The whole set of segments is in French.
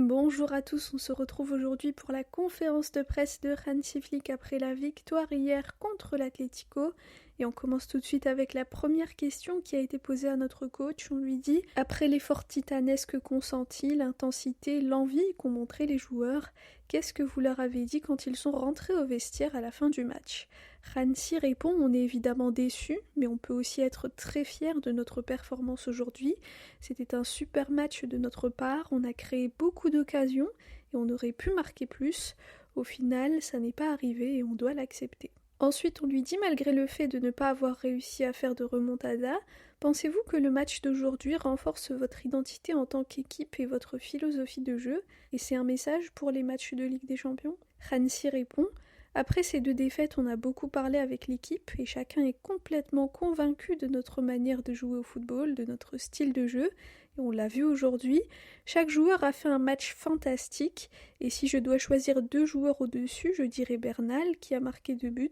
Bonjour à tous, on se retrouve aujourd'hui pour la conférence de presse de Hansi Flick après la victoire hier contre l'Atlético. Et on commence tout de suite avec la première question qui a été posée à notre coach. On lui dit, après l'effort titanesque consenti, l'intensité, l'envie qu'ont montré les joueurs, qu'est-ce que vous leur avez dit quand ils sont rentrés au vestiaire à la fin du match ? Hansi répond, on est évidemment déçus, mais on peut aussi être très fiers de notre performance aujourd'hui. C'était un super match de notre part, on a créé beaucoup d'occasions et on aurait pu marquer plus. Au final, ça n'est pas arrivé et on doit l'accepter. Ensuite, on lui dit, malgré le fait de ne pas avoir réussi à faire de remontada, pensez-vous que le match d'aujourd'hui renforce votre identité en tant qu'équipe et votre philosophie de jeu ? Et c'est un message pour les matchs de Ligue des Champions ? Hansi répond, après ces 2 défaites, on a beaucoup parlé avec l'équipe et chacun est complètement convaincu de notre manière de jouer au football, de notre style de jeu. Et on l'a vu aujourd'hui, chaque joueur a fait un match fantastique et si je dois choisir 2 joueurs au-dessus, je dirais Bernal qui a marqué 2 buts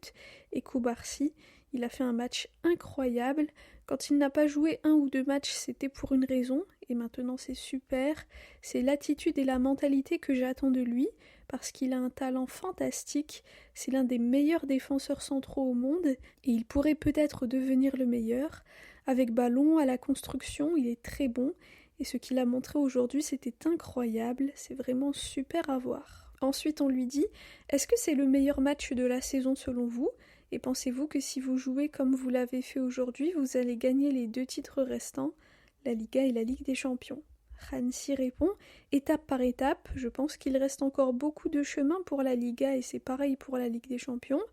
et Koubarsi. Il a fait un match incroyable. Quand il n'a pas joué 1 ou 2 matchs, c'était pour une raison et maintenant c'est super. C'est l'attitude et la mentalité que j'attends de lui parce qu'il a un talent fantastique. C'est l'un des meilleurs défenseurs centraux au monde et il pourrait peut-être devenir le meilleur. Avec ballon, à la construction, il est très bon et ce qu'il a montré aujourd'hui, c'était incroyable. C'est vraiment super à voir. Ensuite, on lui dit, est-ce que c'est le meilleur match de la saison selon vous ? Et pensez-vous que si vous jouez comme vous l'avez fait aujourd'hui, vous allez gagner les 2 titres restants, la Liga et la Ligue des Champions ? Hansi répond, étape par étape, je pense qu'il reste encore beaucoup de chemin pour la Liga et c'est pareil pour la Ligue des Champions.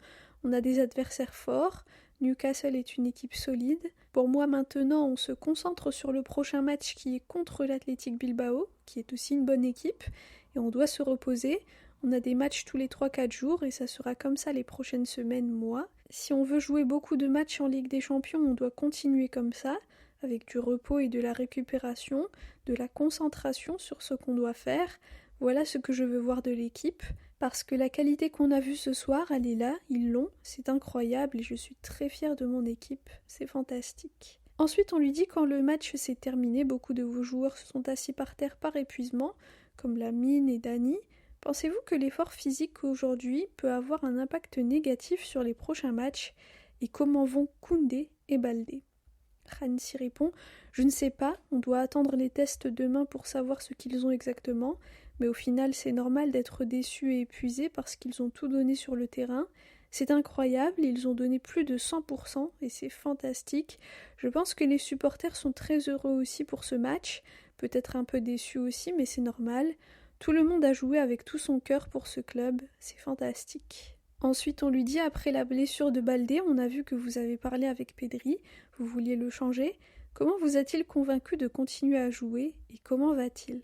On a des adversaires forts, Newcastle est une équipe solide. Pour moi maintenant, on se concentre sur le prochain match qui est contre l'Athletic Bilbao, qui est aussi une bonne équipe, et on doit se reposer. On a des matchs tous les 3-4 jours et ça sera comme ça les prochaines semaines, mois. Si on veut jouer beaucoup de matchs en Ligue des Champions, on doit continuer comme ça, avec du repos et de la récupération, de la concentration sur ce qu'on doit faire. Voilà ce que je veux voir de l'équipe, parce que la qualité qu'on a vue ce soir, elle est là, ils l'ont, c'est incroyable et je suis très fière de mon équipe, c'est fantastique. Ensuite, on lui dit quand le match s'est terminé, beaucoup de vos joueurs se sont assis par terre par épuisement, comme Lamine et Dani. Pensez-vous que l'effort physique aujourd'hui peut avoir un impact négatif sur les prochains matchs et comment vont Koundé et Baldé ? Hansi répond, je ne sais pas, on doit attendre les tests demain pour savoir ce qu'ils ont exactement, mais au final c'est normal d'être déçu et épuisé parce qu'ils ont tout donné sur le terrain. C'est incroyable, ils ont donné plus de 100% et c'est fantastique. Je pense que les supporters sont très heureux aussi pour ce match, peut-être un peu déçus aussi, mais c'est normal. Tout le monde a joué avec tout son cœur pour ce club, c'est fantastique. Ensuite, on lui dit, après la blessure de Baldé, on a vu que vous avez parlé avec Pedri, vous vouliez le changer. Comment vous a-t-il convaincu de continuer à jouer et comment va-t-il ?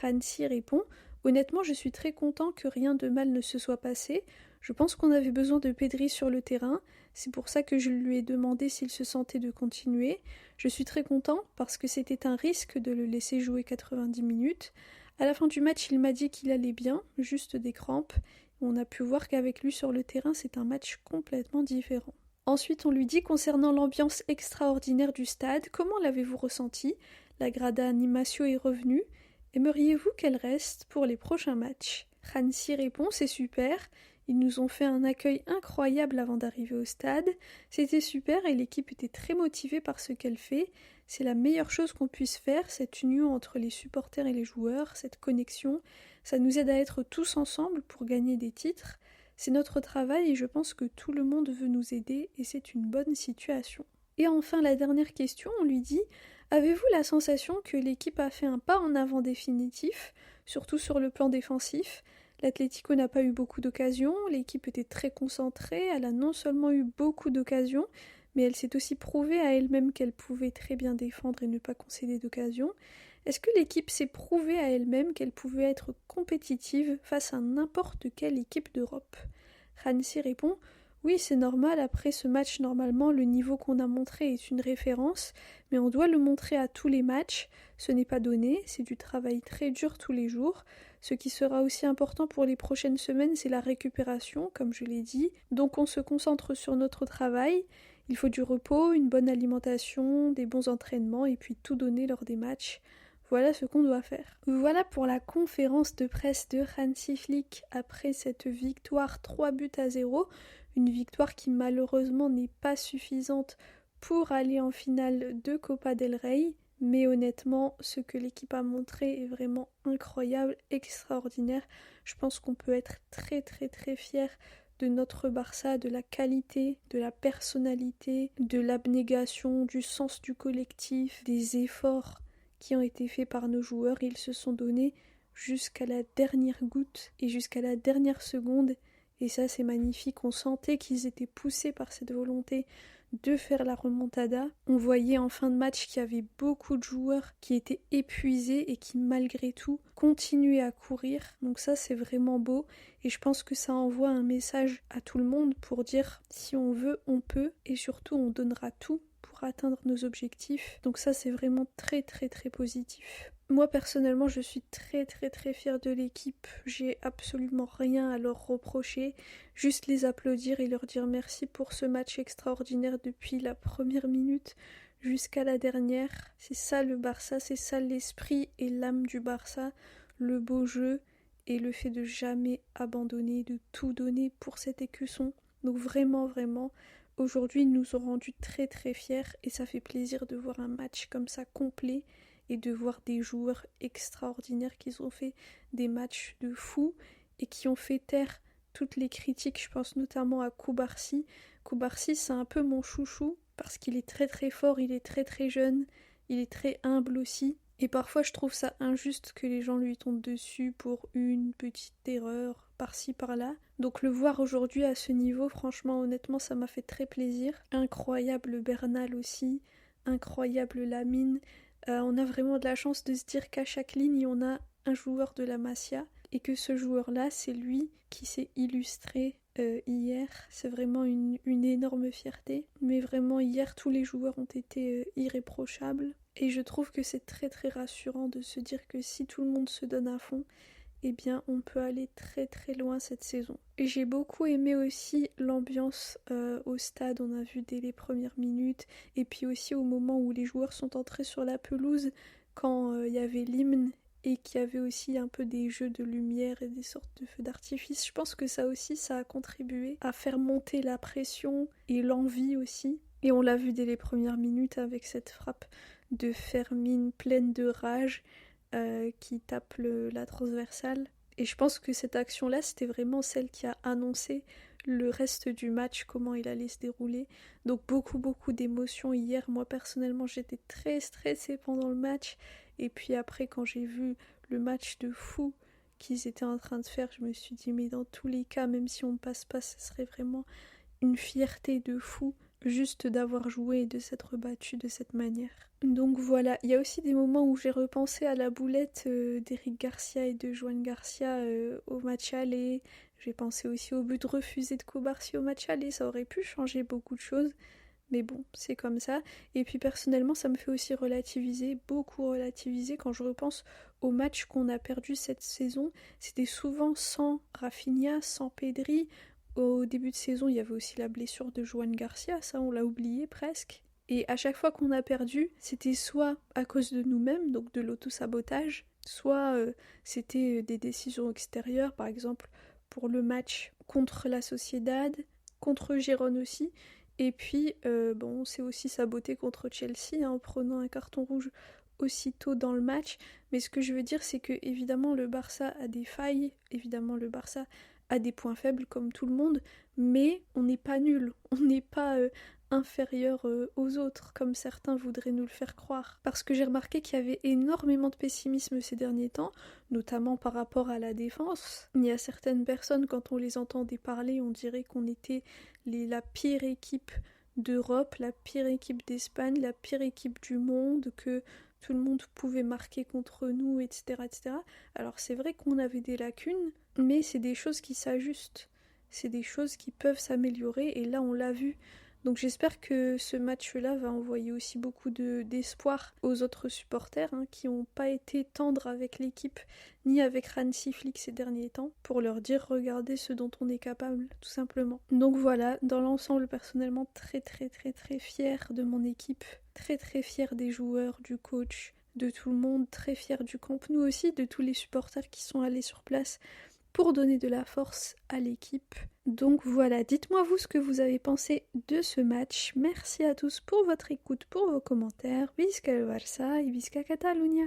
Hansi répond, honnêtement, je suis très content que rien de mal ne se soit passé. Je pense qu'on avait besoin de Pedri sur le terrain, c'est pour ça que je lui ai demandé s'il se sentait de continuer. Je suis très content parce que c'était un risque de le laisser jouer 90 minutes. À la fin du match, il m'a dit qu'il allait bien, juste des crampes. On a pu voir qu'avec lui sur le terrain, c'est un match complètement différent. Ensuite, on lui dit concernant l'ambiance extraordinaire du stade, comment l'avez-vous ressenti ? La grada animatio est revenue. Aimeriez-vous qu'elle reste pour les prochains matchs ? Hansi répond, c'est super. Ils nous ont fait un accueil incroyable avant d'arriver au stade. C'était super et l'équipe était très motivée par ce qu'elle fait. C'est la meilleure chose qu'on puisse faire, cette union entre les supporters et les joueurs, cette connexion. Ça nous aide à être tous ensemble pour gagner des titres. C'est notre travail et je pense que tout le monde veut nous aider et c'est une bonne situation. Et enfin, la dernière question, on lui dit « Avez-vous la sensation que l'équipe a fait un pas en avant définitif, surtout sur le plan défensif ? L'Atlético n'a pas eu beaucoup d'occasions, l'équipe était très concentrée, elle a non seulement eu beaucoup d'occasions, mais elle s'est aussi prouvée à elle-même qu'elle pouvait très bien défendre et ne pas concéder d'occasions. Est-ce que l'équipe s'est prouvée à elle-même qu'elle pouvait être compétitive face à n'importe quelle équipe d'Europe ? Hansi répond « Oui, c'est normal, après ce match, normalement, le niveau qu'on a montré est une référence, mais on doit le montrer à tous les matchs. Ce n'est pas donné, c'est du travail très dur tous les jours. Ce qui sera aussi important pour les prochaines semaines, c'est la récupération, comme je l'ai dit. Donc on se concentre sur notre travail. Il faut du repos, une bonne alimentation, des bons entraînements et puis tout donner lors des matchs. Voilà ce qu'on doit faire. Voilà pour la conférence de presse de Hansi Flick après cette victoire 3-0. Une victoire qui malheureusement n'est pas suffisante pour aller en finale de Copa del Rey. Mais honnêtement, ce que l'équipe a montré est vraiment incroyable, extraordinaire. Je pense qu'on peut être très très très fier de notre Barça, de la qualité, de la personnalité, de l'abnégation, du sens du collectif, des efforts qui ont été faits par nos joueurs. Ils se sont donnés jusqu'à la dernière goutte et jusqu'à la dernière seconde. Et ça, c'est magnifique. On sentait qu'ils étaient poussés par cette volonté de faire la remontada. On voyait en fin de match qu'il y avait beaucoup de joueurs qui étaient épuisés et qui malgré tout continuaient à courir. Donc ça c'est vraiment beau et je pense que ça envoie un message à tout le monde pour dire si on veut, on peut et surtout on donnera tout pour atteindre nos objectifs. Donc ça c'est vraiment très très très positif. Moi personnellement je suis très très très fière de l'équipe, j'ai absolument rien à leur reprocher, juste les applaudir et leur dire merci pour ce match extraordinaire depuis la première minute jusqu'à la dernière. C'est ça le Barça, c'est ça l'esprit et l'âme du Barça, le beau jeu et le fait de jamais abandonner, de tout donner pour cet écusson. Donc vraiment vraiment, aujourd'hui ils nous ont rendus très très fiers et ça fait plaisir de voir un match comme ça complet et de voir des joueurs extraordinaires qui ont fait des matchs de fou et qui ont fait taire toutes les critiques. Je pense notamment à Cubarsí. Cubarsí, c'est un peu mon chouchou parce qu'il est très très fort, il est très très jeune, il est très humble aussi. Et parfois je trouve ça injuste que les gens lui tombent dessus pour une petite erreur par-ci par-là. Donc le voir aujourd'hui à ce niveau, franchement honnêtement ça m'a fait très plaisir. Incroyable Bernal aussi, incroyable Lamine. On a vraiment de la chance de se dire qu'à chaque ligne, on a un joueur de la Masia et que ce joueur-là, c'est lui qui s'est illustré hier. C'est vraiment une énorme fierté. Mais vraiment, hier, tous les joueurs ont été irréprochables. Et je trouve que c'est très très rassurant de se dire que si tout le monde se donne à fond, eh bien on peut aller très très loin cette saison. Et j'ai beaucoup aimé aussi l'ambiance au stade, on a vu dès les premières minutes, et puis aussi au moment où les joueurs sont entrés sur la pelouse, quand il y avait l'hymne et qu'il y avait aussi un peu des jeux de lumière et des sortes de feux d'artifice. Je pense que ça aussi, ça a contribué à faire monter la pression et l'envie aussi. Et on l'a vu dès les premières minutes avec cette frappe de Fermin pleine de rage qui tape la transversale. Et je pense que cette action-là, c'était vraiment celle qui a annoncé le reste du match, comment il allait se dérouler. Donc beaucoup d'émotions hier. Moi personnellement, j'étais très stressée pendant le match. Et puis après, quand j'ai vu le match de fou qu'ils étaient en train de faire, je me suis dit, mais dans tous les cas, même si on ne passe pas, ce serait vraiment une fierté de fou juste d'avoir joué et de s'être battu de cette manière. Donc voilà, il y a aussi des moments où j'ai repensé à la boulette d'Eric Garcia et de Joan Garcia au match aller. J'ai pensé aussi au but refusé de Cubarsí au match aller, ça aurait pu changer beaucoup de choses. Mais bon, c'est comme ça. Et puis personnellement, ça me fait aussi relativiser, beaucoup relativiser quand je repense aux matchs qu'on a perdus cette saison. C'était souvent sans Rafinha, sans Pedri. Au début de saison, il y avait aussi la blessure de Joan Garcia, ça on l'a oublié presque. Et à chaque fois qu'on a perdu, c'était soit à cause de nous-mêmes, donc de l'auto-sabotage, soit c'était des décisions extérieures, par exemple pour le match contre la Sociedad, contre Gérone aussi. Et puis, bon, on s'est aussi saboté contre Chelsea en prenant un carton rouge aussitôt dans le match. Mais ce que je veux dire, c'est que évidemment le Barça a des failles, évidemment le Barça a des points faibles comme tout le monde, mais on n'est pas nul, on n'est pas inférieur aux autres, comme certains voudraient nous le faire croire. Parce que j'ai remarqué qu'il y avait énormément de pessimisme ces derniers temps, notamment par rapport à la défense. Il y a certaines personnes, quand on les entendait parler, on dirait qu'on était la pire équipe d'Europe, la pire équipe d'Espagne, la pire équipe du monde, que tout le monde pouvait marquer contre nous, etc. etc. Alors c'est vrai qu'on avait des lacunes, mais c'est des choses qui s'ajustent, c'est des choses qui peuvent s'améliorer, et là on l'a vu. Donc j'espère que ce match-là va envoyer aussi beaucoup d'espoir aux autres supporters qui n'ont pas été tendres avec l'équipe ni avec Hansi Flick ces derniers temps, pour leur dire regardez ce dont on est capable, tout simplement. Donc voilà, dans l'ensemble personnellement très très très très fière de mon équipe, très très fière des joueurs, du coach, de tout le monde, très fière du Camp Nou aussi, de tous les supporters qui sont allés sur place pour donner de la force à l'équipe. Donc voilà, dites-moi vous ce que vous avez pensé de ce match. Merci à tous pour votre écoute, pour vos commentaires. Visca el Barça et Visca Catalunya.